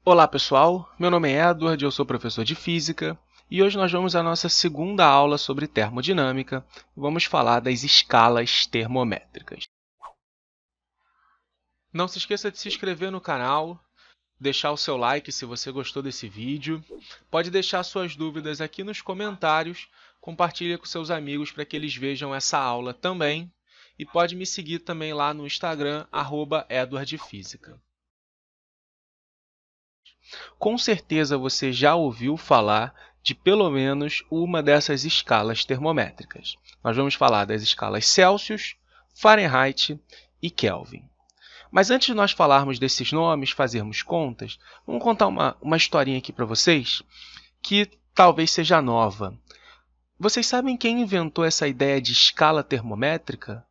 Olá pessoal, meu nome é Edward, eu sou professor de Física e hoje nós vamos à nossa segunda aula sobre termodinâmica e vamos falar das escalas termométricas. Não se esqueça de se inscrever no canal, deixar o seu like se você gostou desse vídeo, pode deixar suas dúvidas aqui nos comentários, compartilhe com seus amigos para que eles vejam essa aula também e pode me seguir também lá no Instagram, @edwardfísica. Com certeza você já ouviu falar de pelo menos uma dessas escalas termométricas. Nós vamos falar das escalas Celsius, Fahrenheit e Kelvin. Mas antes de nós falarmos desses nomes, fazermos contas, vamos contar uma historinha aqui para vocês que talvez seja nova. Vocês sabem quem inventou essa ideia de escala termométrica?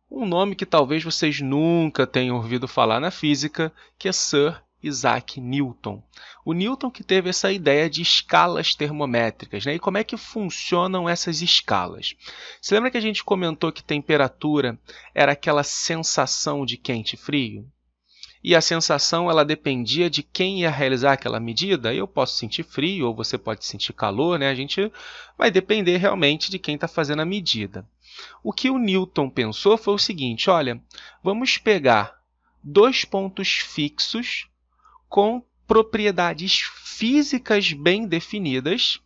Um nome que talvez vocês nunca tenham ouvido falar na física, que é Sir Isaac Newton. O Newton que teve essa ideia de escalas termométricas, né? E como é que funcionam essas escalas? Você lembra que a gente comentou que temperatura era aquela sensação de quente e frio? E a sensação ela dependia de quem ia realizar aquela medida. Eu posso sentir frio ou você pode sentir calor, né? A gente vai depender realmente de quem está fazendo a medida. O que o Newton pensou foi o seguinte, olha, vamos pegar dois pontos fixos com propriedades físicas bem definidas,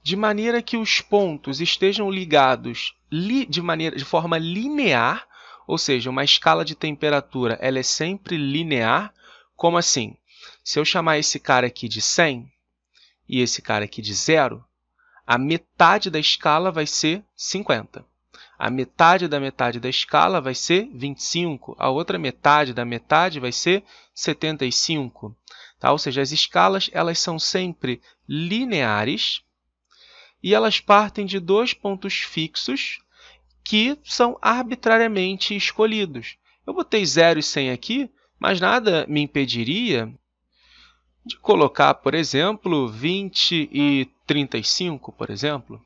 de maneira que os pontos estejam ligados de forma linear, ou seja, uma escala de temperatura ela é sempre linear. Como assim? Se eu chamar esse cara aqui de 100 e esse cara aqui de 0, a metade da escala vai ser 50. A metade da escala vai ser 25. A outra metade da metade vai ser 75. Tá? Ou seja, as escalas elas são sempre lineares e elas partem de dois pontos fixos que são arbitrariamente escolhidos. Eu botei 0 e 100 aqui, mas nada me impediria de colocar, por exemplo, 20 e 35, por exemplo.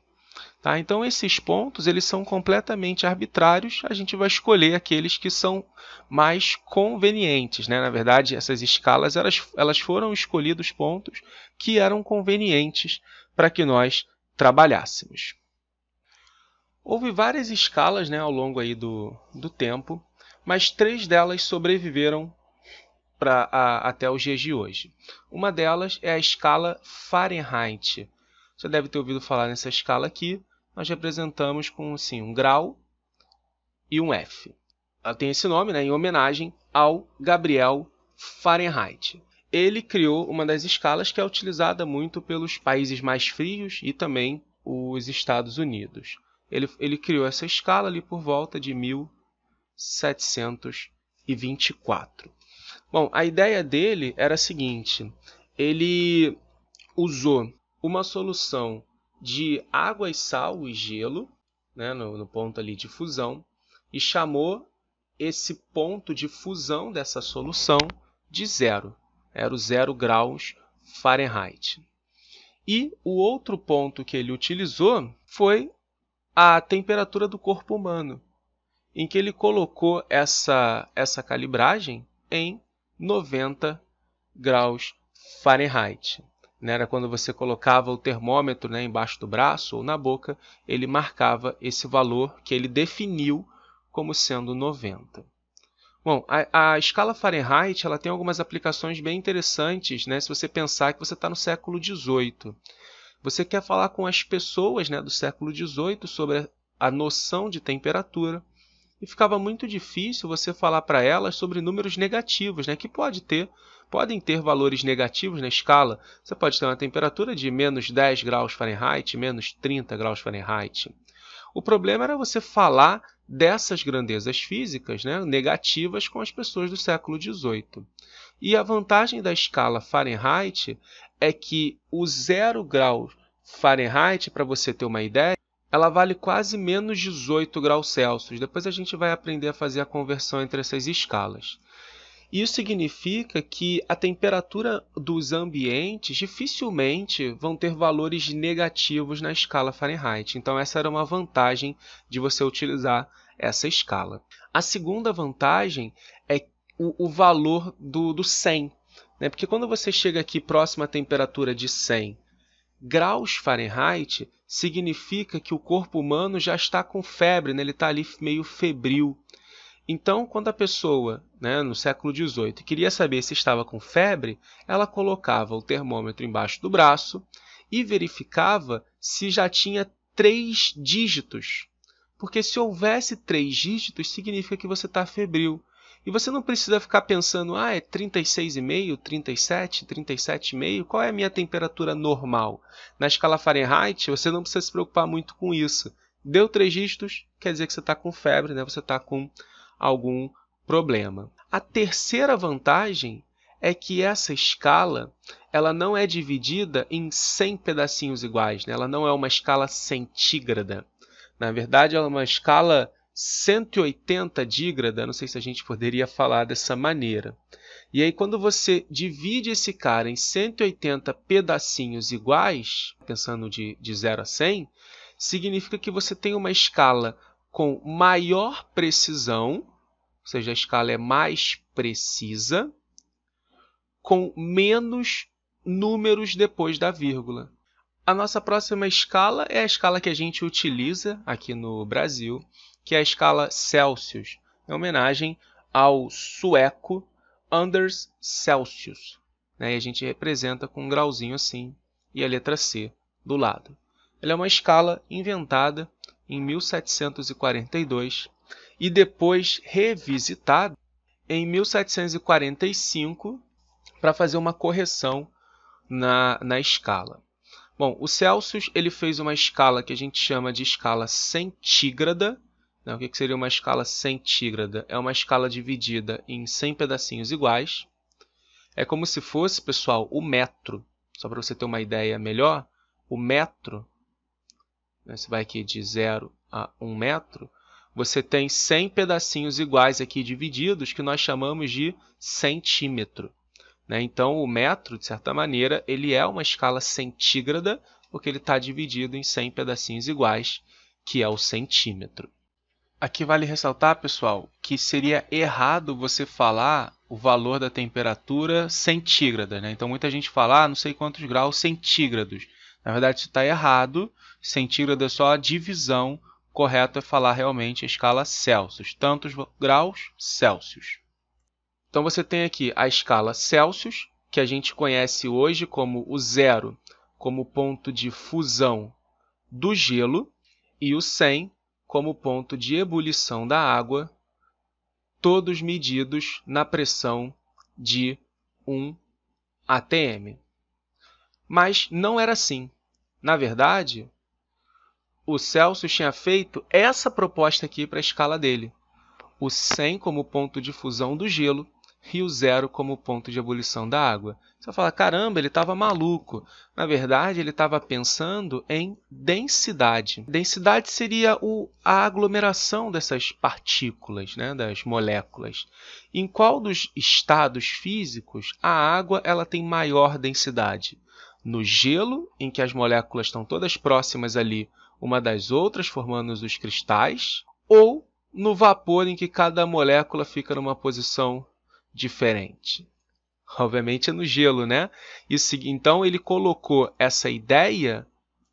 Tá? Então, esses pontos eles são completamente arbitrários, a gente vai escolher aqueles que são mais convenientes. Né? Na verdade, essas escalas elas foram escolhidos pontos que eram convenientes para que nós trabalhássemos. Houve várias escalas, né, ao longo aí do tempo, mas 3 delas sobreviveram até os dias de hoje. Uma delas é a escala Fahrenheit. Você deve ter ouvido falar nessa escala aqui. Nós representamos com assim, um grau e um F. Ela tem esse nome, né, em homenagem ao Gabriel Fahrenheit. Ele criou uma das escalas que é utilizada muito pelos países mais frios e também os Estados Unidos. Ele criou essa escala ali por volta de 1724. Bom, a ideia dele era a seguinte, ele usou uma solução de água e sal e gelo, né, no ponto ali de fusão, e chamou esse ponto de fusão dessa solução de 0. Era o 0 graus Fahrenheit. E o outro ponto que ele utilizou foi a temperatura do corpo humano, em que ele colocou essa calibragem em 90 graus Fahrenheit. Era quando você colocava o termômetro, né, embaixo do braço ou na boca, ele marcava esse valor que ele definiu como sendo 90. Bom, a escala Fahrenheit ela tem algumas aplicações bem interessantes, né, se você pensar que você está no século XVIII. Você quer falar com as pessoas, né, do século XVIII sobre a noção de temperatura e ficava muito difícil você falar para elas sobre números negativos, né, que podem ter valores negativos na escala. Você pode ter uma temperatura de menos 10 graus Fahrenheit, menos 30 graus Fahrenheit. O problema era você falar dessas grandezas físicas, né, negativas com as pessoas do século XVIII. E a vantagem da escala Fahrenheit é que o 0 graus Fahrenheit, para você ter uma ideia, ela vale quase menos 18 graus Celsius. Depois a gente vai aprender a fazer a conversão entre essas escalas. Isso significa que a temperatura dos ambientes dificilmente vão ter valores negativos na escala Fahrenheit. Então, essa era uma vantagem de você utilizar essa escala. A segunda vantagem é o valor do 100. né? Porque quando você chega aqui próximo à temperatura de 100 graus Fahrenheit, significa que o corpo humano já está com febre, né? Ele está ali meio febril. Então, quando a pessoa, né, no século XVIII, queria saber se estava com febre, ela colocava o termômetro embaixo do braço e verificava se já tinha 3 dígitos. Porque se houvesse 3 dígitos, significa que você está febril. E você não precisa ficar pensando, é 36,5, 37, 37,5, qual é a minha temperatura normal? Na escala Fahrenheit, você não precisa se preocupar muito com isso. Deu 3 dígitos, quer dizer que você está com febre, né? Você está com algum problema. A terceira vantagem é que essa escala ela não é dividida em 100 pedacinhos iguais, né? Ela não é uma escala centígrada. Na verdade, ela é uma escala 180 dígrada, não sei se a gente poderia falar dessa maneira. E aí, quando você divide esse cara em 180 pedacinhos iguais, pensando de 0 a 100, significa que você tem uma escala com maior precisão, ou seja, a escala é mais precisa, com menos números depois da vírgula. A nossa próxima escala é a escala que a gente utiliza aqui no Brasil, que é a escala Celsius, em homenagem ao sueco Anders Celsius, né? E a gente representa com um grauzinho assim e a letra C do lado. Ela é uma escala inventada em 1742 e depois revisitada em 1745 para fazer uma correção na escala. Bom, o Celsius ele fez uma escala que a gente chama de escala centígrada. O que seria uma escala centígrada? É uma escala dividida em 100 pedacinhos iguais. É como se fosse, pessoal, o metro. Só para você ter uma ideia melhor, o metro, né, você vai aqui de 0 a 1 metro, você tem 100 pedacinhos iguais aqui divididos, que nós chamamos de centímetro. Então, o metro, de certa maneira, ele é uma escala centígrada, porque ele está dividido em 100 pedacinhos iguais, que é o centímetro. Aqui vale ressaltar, pessoal, que seria errado você falar o valor da temperatura centígrada, né? Então, muita gente fala, não sei quantos graus centígrados. Na verdade, isso está errado. Centígrado é só a divisão. Correto é falar realmente a escala Celsius. Tantos graus Celsius. Então, você tem aqui a escala Celsius, que a gente conhece hoje como o 0, como ponto de fusão do gelo, e o 100 como ponto de ebulição da água, todos medidos na pressão de 1 atm. Mas não era assim. Na verdade, o Celsius tinha feito essa proposta aqui para a escala dele. O 100 como ponto de fusão do gelo e o 0 como ponto de ebulição da água. Você vai falar, caramba, ele estava maluco. Na verdade, ele estava pensando em densidade. Densidade seria a aglomeração dessas partículas, né, das moléculas. Em qual dos estados físicos a água ela tem maior densidade? No gelo, em que as moléculas estão todas próximas ali, uma das outras, formando os cristais, ou no vapor, em que cada molécula fica numa posição diferente? Obviamente é no gelo, né? Então, ele colocou essa ideia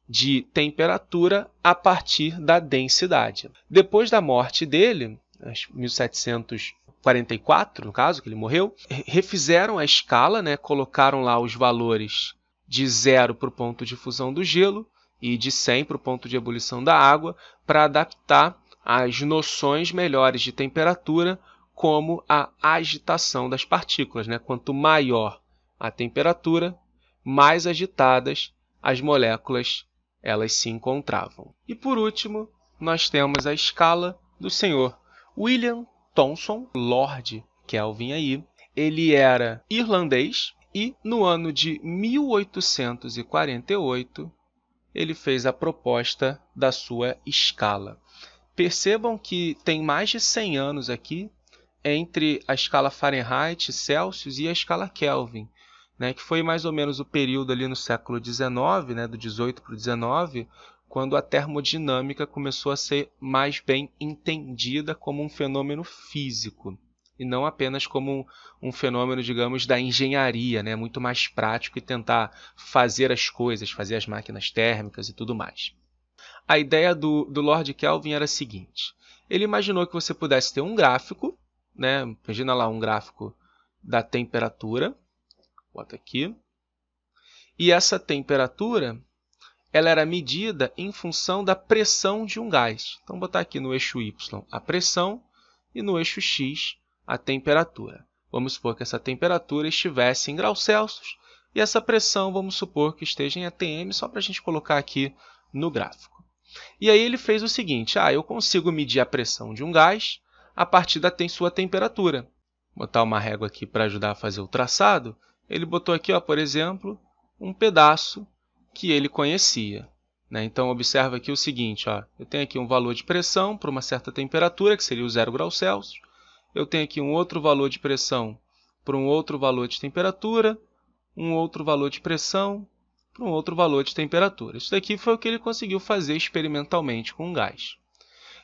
de temperatura a partir da densidade. Depois da morte dele, em 1744, no caso, que ele morreu, refizeram a escala, né? Colocaram lá os valores de 0 para o ponto de fusão do gelo e de 100 para o ponto de ebulição da água, para adaptar as noções melhores de temperatura, como a agitação das partículas, né? Quanto maior a temperatura, mais agitadas as moléculas elas se encontravam. E por último, nós temos a escala do senhor William Thomson, Lord Kelvin aí. Ele era irlandês e no ano de 1848 ele fez a proposta da sua escala. Percebam que tem mais de 100 anos aqui entre a escala Fahrenheit, Celsius e a escala Kelvin, né, que foi mais ou menos o período ali no século XIX, né, do 18 para o 19, quando a termodinâmica começou a ser mais bem entendida como um fenômeno físico. e não apenas como um fenômeno, digamos, da engenharia, né? Muito mais prático e tentar fazer as coisas, fazer as máquinas térmicas e tudo mais. A ideia do Lord Kelvin era a seguinte: ele imaginou que você pudesse ter um gráfico, né? Imagina lá um gráfico da temperatura, bota aqui, e essa temperatura ela era medida em função da pressão de um gás. Então, vou botar aqui no eixo Y a pressão e no eixo X a temperatura. Vamos supor que essa temperatura estivesse em graus Celsius e essa pressão, vamos supor que esteja em atm, só para a gente colocar aqui no gráfico. E aí ele fez o seguinte: eu consigo medir a pressão de um gás a partir da sua temperatura. Vou botar uma régua aqui para ajudar a fazer o traçado. Ele botou aqui, por exemplo, um pedaço que ele conhecia, né? Então, observa aqui o seguinte: eu tenho aqui um valor de pressão para uma certa temperatura, que seria o 0 graus Celsius. Eu tenho aqui um outro valor de pressão para um outro valor de temperatura, um outro valor de pressão para um outro valor de temperatura. Isso daqui foi o que ele conseguiu fazer experimentalmente com o gás.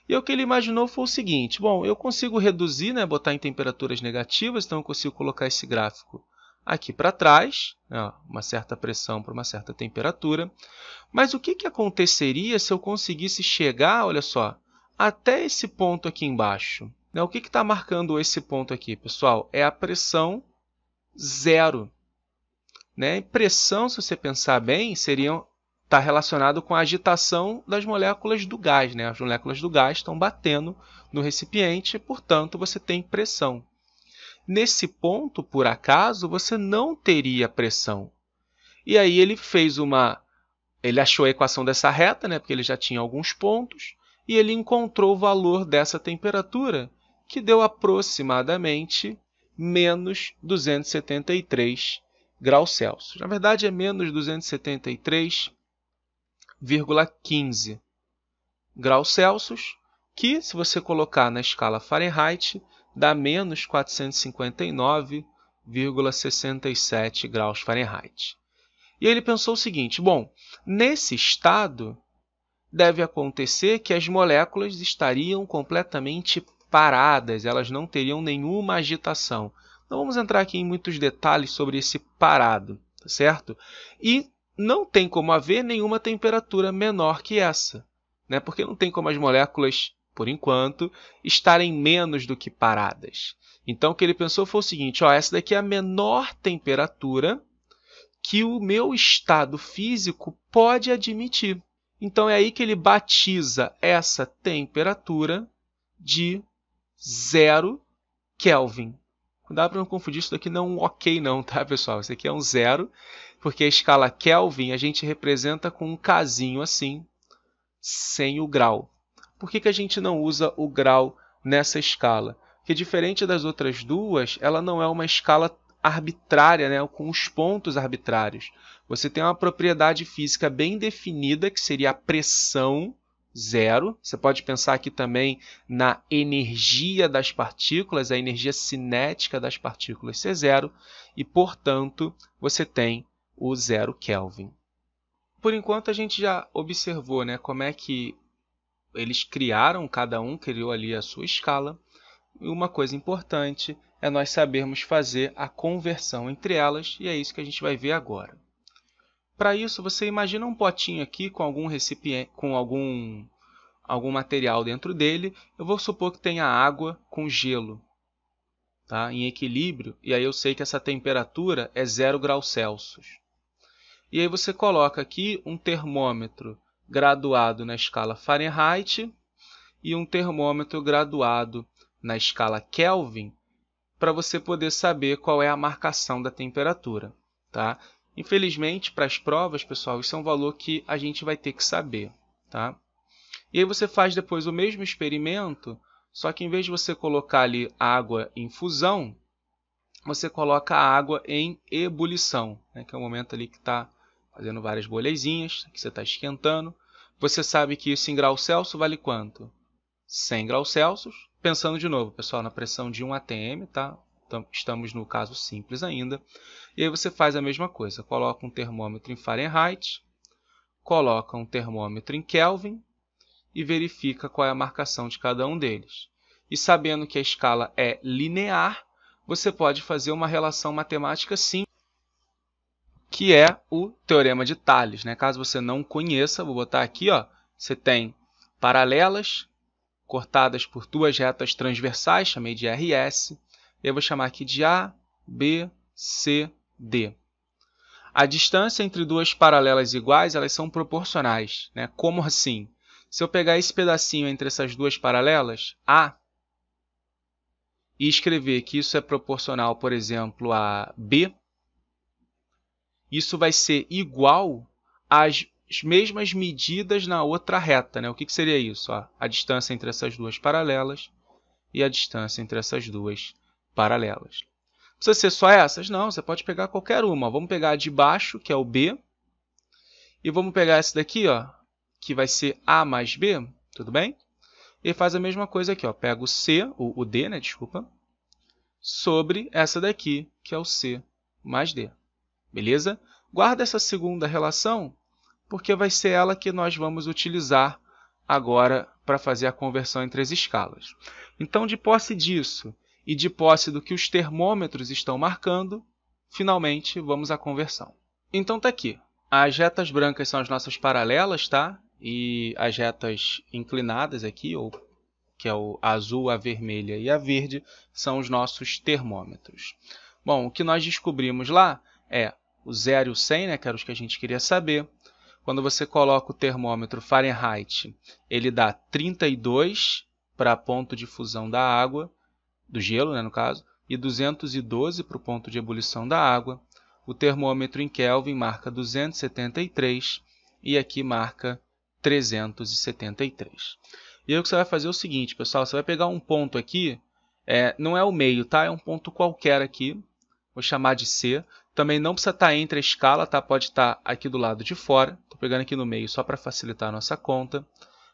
E o que ele imaginou foi o seguinte: bom, eu consigo reduzir, né, botar em temperaturas negativas, então eu consigo colocar esse gráfico aqui para trás, né, uma certa pressão para uma certa temperatura. Mas o que aconteceria se eu conseguisse chegar, olha só, até esse ponto aqui embaixo? Né, o que está marcando esse ponto aqui, pessoal? É a pressão zero. Né? Pressão, se você pensar bem, está relacionado com a agitação das moléculas do gás. Né? As moléculas do gás estão batendo no recipiente, portanto, você tem pressão. Nesse ponto, por acaso, você não teria pressão. E aí ele achou a equação dessa reta, né, porque ele já tinha alguns pontos, e ele encontrou o valor dessa temperatura, que deu aproximadamente menos 273 graus Celsius. Na verdade, é menos 273,15 graus Celsius, que, se você colocar na escala Fahrenheit, dá menos 459,67 graus Fahrenheit. E ele pensou o seguinte: bom, nesse estado deve acontecer que as moléculas estariam completamente paradas, elas não teriam nenhuma agitação. Não vamos entrar aqui em muitos detalhes sobre esse parado, tá certo? E não tem como haver nenhuma temperatura menor que essa, né? Porque não tem como as moléculas, por enquanto, estarem menos do que paradas. Então, o que ele pensou foi o seguinte: essa daqui é a menor temperatura que o meu estado físico pode admitir. Então, é aí que ele batiza essa temperatura de 0 Kelvin. Cuidado para não confundir, isso daqui não é um ok não, tá, pessoal? Isso aqui é um 0, porque a escala Kelvin a gente representa com um casinho assim, sem o grau. Por que a gente não usa o grau nessa escala? Porque, diferente das outras duas, ela não é uma escala arbitrária, né, com os pontos arbitrários. Você tem uma propriedade física bem definida, que seria a pressão zero. Você pode pensar aqui também na energia das partículas, a energia cinética das partículas ser zero, e, portanto, você tem o 0 Kelvin. Por enquanto, a gente já observou, né, como é que eles criaram, cada um criou ali a sua escala. E uma coisa importante é nós sabermos fazer a conversão entre elas, e é isso que a gente vai ver agora. Para isso, você imagina um potinho aqui com algum recipiente, com algum material dentro dele. Eu vou supor que tenha água com gelo, tá? Em equilíbrio, e aí eu sei que essa temperatura é 0 graus Celsius. E aí você coloca aqui um termômetro graduado na escala Fahrenheit e um termômetro graduado na escala Kelvin, para você poder saber qual é a marcação da temperatura, tá? Infelizmente, para as provas, pessoal, isso é um valor que a gente vai ter que saber, tá? E aí você faz depois o mesmo experimento, só que em vez de você colocar ali água em fusão, você coloca a água em ebulição, né? Que é o momento ali que está fazendo várias bolezinhas, que você está esquentando. Você sabe que isso em graus Celsius vale quanto? 100 graus Celsius. Pensando de novo, pessoal, na pressão de 1 atm, tá? Então, estamos no caso simples ainda. E aí você faz a mesma coisa. Coloca um termômetro em Fahrenheit, coloca um termômetro em Kelvin e verifica qual é a marcação de cada um deles. E sabendo que a escala é linear, você pode fazer uma relação matemática simples, que é o Teorema de Tales, né? Caso você não conheça, vou botar aqui, ó, você tem paralelas cortadas por duas retas transversais, chamei de RS, e eu vou chamar aqui de A, B, C, D. A distância entre duas paralelas iguais, elas são proporcionais, né? Como assim? Se eu pegar esse pedacinho entre essas duas paralelas, A, e escrever que isso é proporcional, por exemplo, a B, isso vai ser igual às mesmas medidas na outra reta, né? O que seria isso? Ó, a distância entre essas duas paralelas e a distância entre essas duas paralelas. Precisa ser só essas? Não, você pode pegar qualquer uma. Vamos pegar a de baixo, que é o B, e vamos pegar essa daqui, ó, que vai ser A mais B, tudo bem? E faz a mesma coisa aqui, ó, pega o C, o D, né, desculpa, sobre essa daqui, que é o C mais D. Beleza? Guarda essa segunda relação, porque vai ser ela que nós vamos utilizar agora para fazer a conversão entre as escalas. Então, de posse disso e de posse do que os termômetros estão marcando, finalmente vamos à conversão. Então está aqui. As retas brancas são as nossas paralelas, tá? E as retas inclinadas aqui, ou que é o azul, a vermelha e a verde, são os nossos termômetros. Bom, o que nós descobrimos lá é o 0 e o 100, né, que eram os que a gente queria saber. Quando você coloca o termômetro Fahrenheit, ele dá 32 para ponto de fusão da água, do gelo, né, no caso, e 212 para o ponto de ebulição da água. O termômetro em Kelvin marca 273 e aqui marca 373. E aí o que você vai fazer é o seguinte, pessoal, você vai pegar um ponto aqui, não é o meio, tá? É um ponto qualquer aqui, vou chamar de C. Também não precisa estar entre a escala, tá? Pode estar aqui do lado de fora. Estou pegando aqui no meio só para facilitar a nossa conta.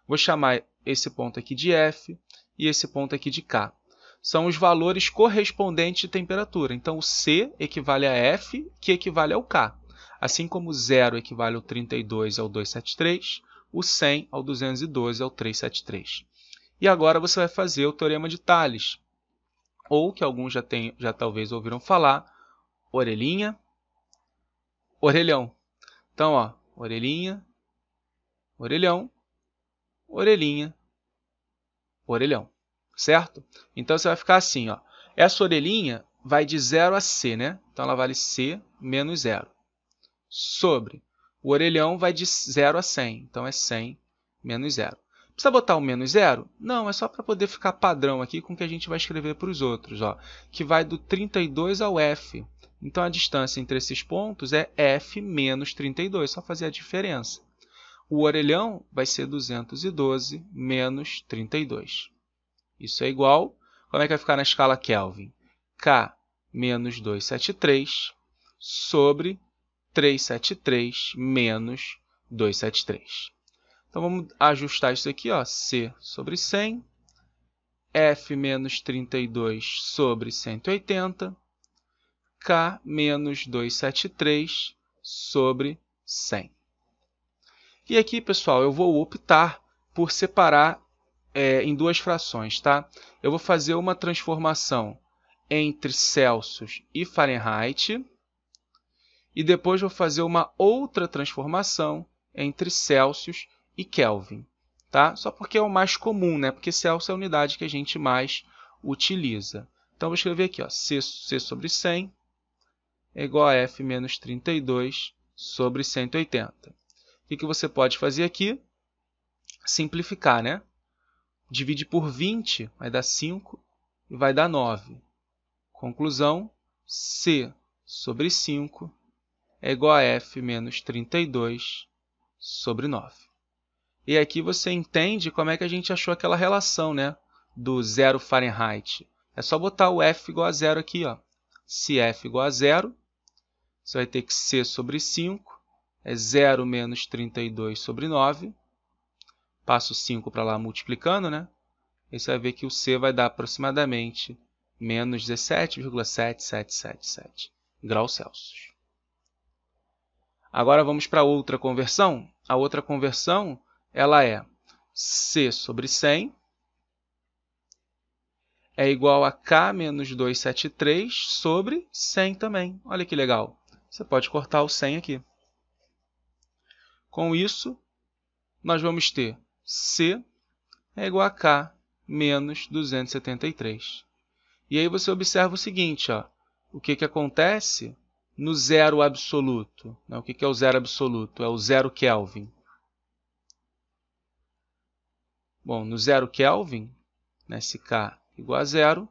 Vou chamar esse ponto aqui de F e esse ponto aqui de K. São os valores correspondentes de temperatura. Então, o C equivale a F, que equivale ao K. Assim como o 0 equivale ao 32 ao 273, o 100 ao 212 ao 373. E agora você vai fazer o Teorema de Tales, ou que alguns já talvez ouviram falar, orelhinha, orelhão. Então, ó, orelhinha, orelhão, orelhinha, orelhão. Certo? Então, você vai ficar assim, ó. Essa orelhinha vai de 0 a C, né? Então, ela vale C menos 0. Sobre. O orelhão vai de 0 a 100. Então, é 100 menos 0. Precisa botar o menos 0? Não, é só para poder ficar padrão aqui com o que a gente vai escrever para os outros, ó, que vai do 32 ao F. Então, a distância entre esses pontos é F menos 32, só fazer a diferença. O orelhão vai ser 212 menos 32. Isso é igual, como é que vai ficar na escala Kelvin? K menos 273 sobre 373 menos 273. Então, vamos ajustar isso aqui, ó, C sobre 100, F menos 32 sobre 180, K menos 273 sobre 100. E aqui, pessoal, eu vou optar por separar em duas frações, tá? Eu vou fazer uma transformação entre Celsius e Fahrenheit e depois vou fazer uma outra transformação entre Celsius e Kelvin, tá? Só porque é o mais comum, né? Porque Celsius é a unidade que a gente mais utiliza. Então, vou escrever aqui, ó, C sobre 100 é igual a F menos 32 sobre 180. O que você pode fazer aqui? Simplificar, né? Divide por 20, vai dar 5 e vai dar 9. Conclusão, C sobre 5 é igual a F menos 32 sobre 9. E aqui você entende como é que a gente achou aquela relação, né, do 0 Fahrenheit. É só botar o F igual a 0 aqui, ó. Se F igual a 0, você vai ter que C sobre 5 é 0 menos 32 sobre 9. Passo 5 para lá multiplicando, né? E você vai ver que o C vai dar aproximadamente menos 17,7777 graus Celsius. Agora vamos para outra conversão. A outra conversão ela é C sobre 100 é igual a K menos 273 sobre 100 também. Olha que legal. Você pode cortar o 100 aqui. Com isso, nós vamos ter C é igual a K menos 273. E aí você observa o seguinte, ó, o que acontece no zero absoluto. O que é o zero absoluto? É o zero Kelvin. Bom, no zero Kelvin, se K igual a zero,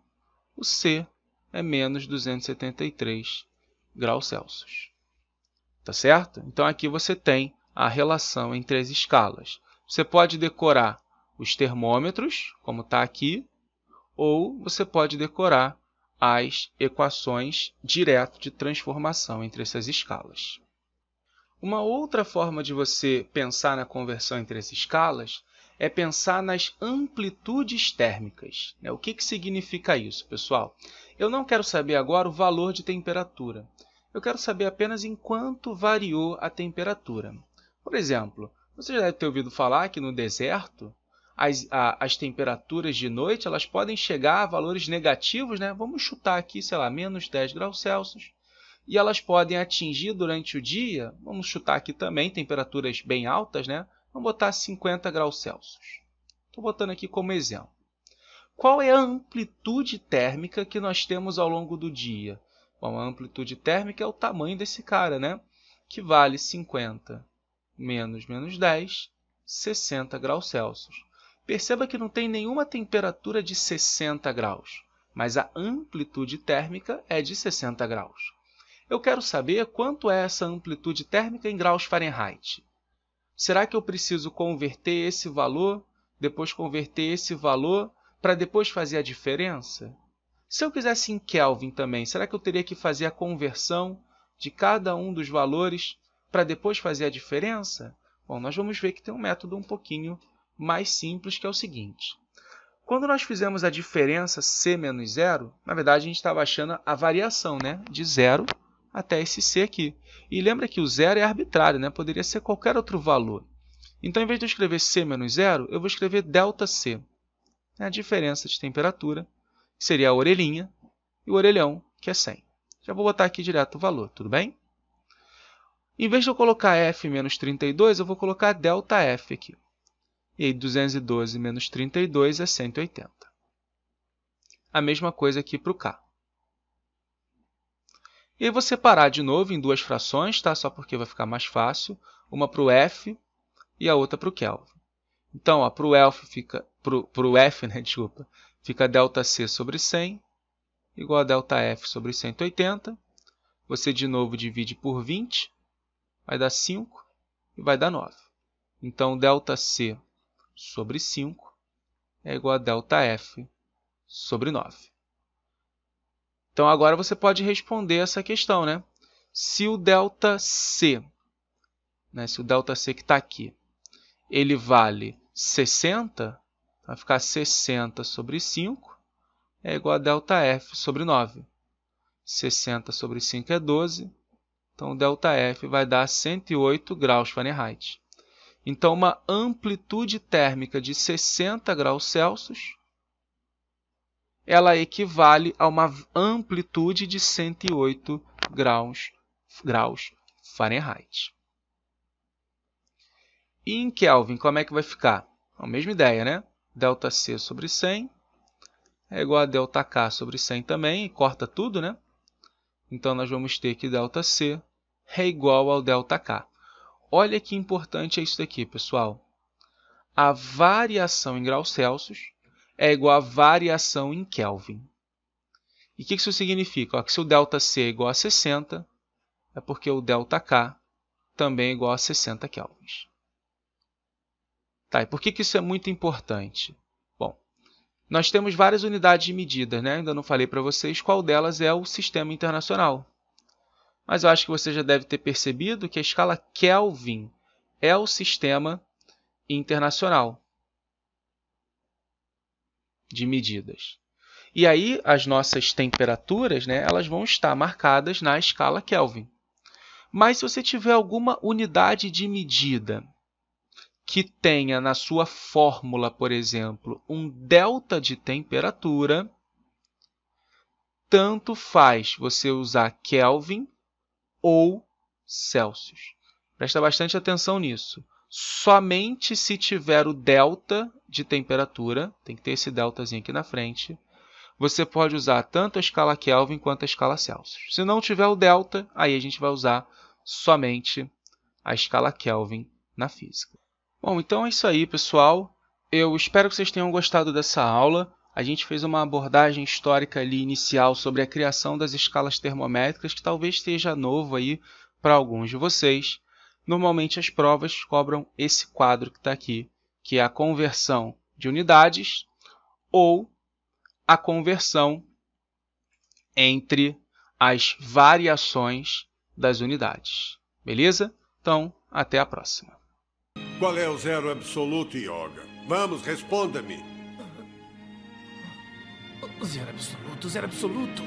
o C é menos 273 graus Celsius. Tá certo? Então, aqui você tem a relação entre as escalas. Você pode decorar os termômetros, como está aqui, ou você pode decorar as equações direto de transformação entre essas escalas. Uma outra forma de você pensar na conversão entre as escalas é pensar nas amplitudes térmicas. O que significa isso, pessoal? Eu não quero saber agora o valor de temperatura. Eu quero saber apenas em quanto variou a temperatura. Por exemplo, você já deve ter ouvido falar que no deserto as temperaturas de noite elas podem chegar a valores negativos, né? Vamos chutar aqui, sei lá, menos 10 graus Celsius. E elas podem atingir durante o dia, vamos chutar aqui também, temperaturas bem altas, né? Vamos botar 50 graus Celsius. Estou botando aqui como exemplo. Qual é a amplitude térmica que nós temos ao longo do dia? Bom, a amplitude térmica é o tamanho desse cara, né? Que vale 50 menos 10, 60 graus Celsius. Perceba que não tem nenhuma temperatura de 60 graus, mas a amplitude térmica é de 60 graus. Eu quero saber quanto é essa amplitude térmica em graus Fahrenheit. Será que eu preciso converter esse valor, depois converter esse valor, para depois fazer a diferença? Se eu quisesse em Kelvin também, será que eu teria que fazer a conversão de cada um dos valores para depois fazer a diferença? Bom, nós vamos ver que tem um método um pouquinho mais simples, que é o seguinte. Quando nós fizemos a diferença C menos 0, na verdade a gente estava achando a variação, né? De 0 até esse C aqui. E lembra que o 0 é arbitrário, né? Poderia ser qualquer outro valor. Então, em vez de eu escrever C menos 0, eu vou escrever ΔC. A diferença de temperatura, que seria a orelhinha, e o orelhão, que é 100. Já vou botar aqui direto o valor, tudo bem? Em vez de eu colocar F menos 32, eu vou colocar ΔF aqui. E aí, 212 menos 32 é 180. A mesma coisa aqui para o K. E aí, vou separar de novo em duas frações, tá? Só porque vai ficar mais fácil. Uma para o F e a outra para o Kelvin. Então, para o F, fica ΔC sobre 100 igual a ΔF sobre 180. Você, de novo, divide por 20, vai dar 5 e vai dar 9. Então, ΔC sobre 5 é igual a ΔF sobre 9. Então, agora você pode responder essa questão, né? Se o ΔC, se o ΔC que está aqui, ele vale 60, vai ficar 60 sobre 5 é igual a ΔF sobre 9. 60 sobre 5 é 12, então ΔF vai dar 108 graus Fahrenheit. Então, uma amplitude térmica de 60 graus Celsius, ela equivale a uma amplitude de 108 graus Fahrenheit. E em Kelvin, como é que vai ficar? A mesma ideia, né? ΔC sobre 100 é igual a ΔK sobre 100 também, e corta tudo, né? Então, nós vamos ter que ΔC é igual ao ΔK. Olha que importante é isso daqui, pessoal. A variação em graus Celsius é igual a variação em Kelvin. E o que isso significa? Ó, que se o ΔC é igual a 60, é porque o ΔK também é igual a 60 kelvins. Tá, e por que isso é muito importante? Bom, nós temos várias unidades de medida, né? Ainda não falei para vocês qual delas é o sistema internacional. Mas eu acho que você já deve ter percebido que a escala Kelvin é o sistema internacional de medidas. E aí, as nossas temperaturas, né, elas vão estar marcadas na escala Kelvin. Mas se você tiver alguma unidade de medida que tenha na sua fórmula, por exemplo, um delta de temperatura, tanto faz você usar Kelvin ou Celsius. Presta bastante atenção nisso. Somente se tiver o delta de temperatura, tem que ter esse deltazinho aqui na frente, você pode usar tanto a escala Kelvin quanto a escala Celsius. Se não tiver o delta, aí a gente vai usar somente a escala Kelvin na física. Bom, então é isso aí, pessoal. Eu espero que vocês tenham gostado dessa aula. A gente fez uma abordagem histórica ali inicial sobre a criação das escalas termométricas, que talvez esteja novo aí para alguns de vocês. Normalmente as provas cobram esse quadro que está aqui, que é a conversão de unidades ou a conversão entre as variações das unidades. Beleza? Então, até a próxima. Qual é o zero absoluto, Yoga? Vamos, responda-me. Zero absoluto, zero absoluto.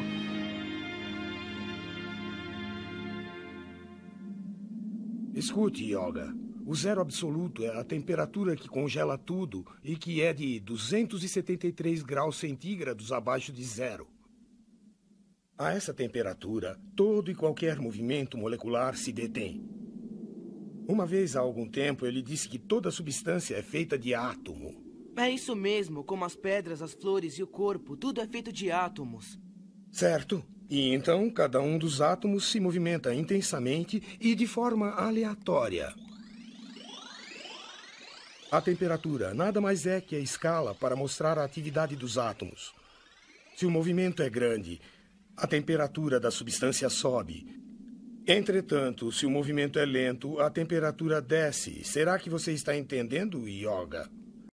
Escute, Yoga. O zero absoluto é a temperatura que congela tudo e que é de 273 graus centígrados abaixo de zero. A essa temperatura, todo e qualquer movimento molecular se detém. Uma vez há algum tempo, ele disse que toda substância é feita de átomo. É isso mesmo, como as pedras, as flores e o corpo, tudo é feito de átomos. Certo. E então, cada um dos átomos se movimenta intensamente e de forma aleatória. A temperatura nada mais é que a escala para mostrar a atividade dos átomos. Se o movimento é grande, a temperatura da substância sobe. Entretanto, se o movimento é lento, a temperatura desce. Será que você está entendendo, Yoga?